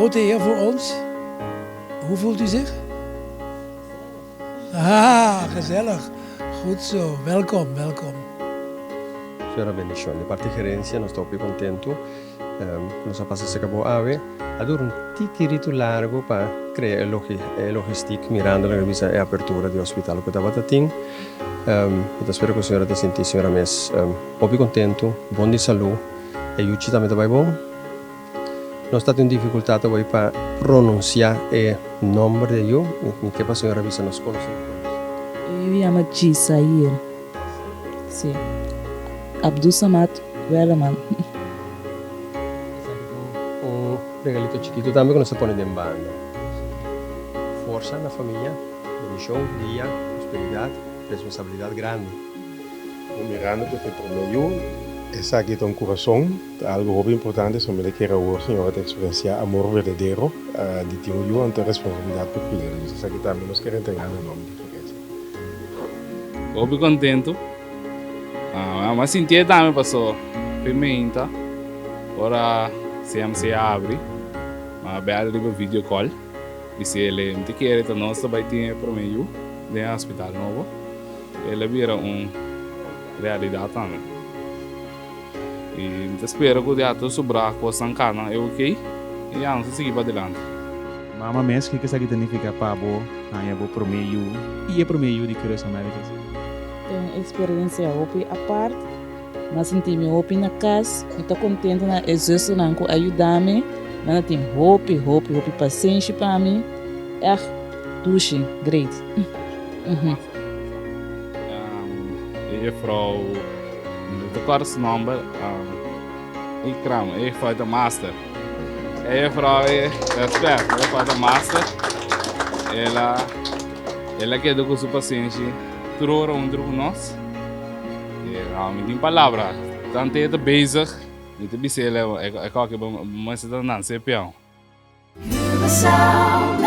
grote eer voor ons. Hoe voelt u zich? Ah, gezellig. Goed zo. Welkom, welkom. Senhora bendición. De parte gerencia, nós estamos muito contentos. Nós passamos a acabou a ver. Adoro tiquirito largo para criar a logística, mirando a revista e abertura do hospital que estava tendo. Então espero que a senhora te sinta, senhora, mas muito contento, bom de saúde. E o Uchi também está bom. Nós estamos em dificuldade para pronunciar o nome de eu. E que a senhora avisa nos conhece. Eu me chamo Chisair. Sim. Abdul Samad Welaman. Regalito chiquito também que nós põe em banda. Força na família, bendição, dia, prosperidade, responsabilidade grande. Mirando que foi por meio, essa aqui tem um coração, algo muito importante, sobre ele quer o Senhor te experienciar amor verdadeiro, de ter um ante responsabilidade por filho. Isso aqui também nós queremos entregar no nome de Jesus. Muito contento. Mas senti também passou pimenta. Ora CMC abre, mas belo livro video call. E se ele não quer, então nós também temos para meio de hospital novo. Ele vira realidade também. E espero que o teatro sobrar com a sancana é ok. E vamos seguir para adiante. Mama mes que isso aqui significa pabo, aí é pro meio e é pro meio de Cruz Américas. Tenho experiência opi à parte, mas senti-me opi na casa, estou contente na exercício não com ajudar-me, mas tem hope paciência para mim, duche, great. E vrouw, de kortste nummer, Ikram, foi de master. E vrouw, respect, foi de master. Ela quer com sua paciência. Trouxe onder nós. E tem palavra. Tanto é bezig. Niet te bizar, ik kan ook maar zitten aan zeepion. Hear the sound.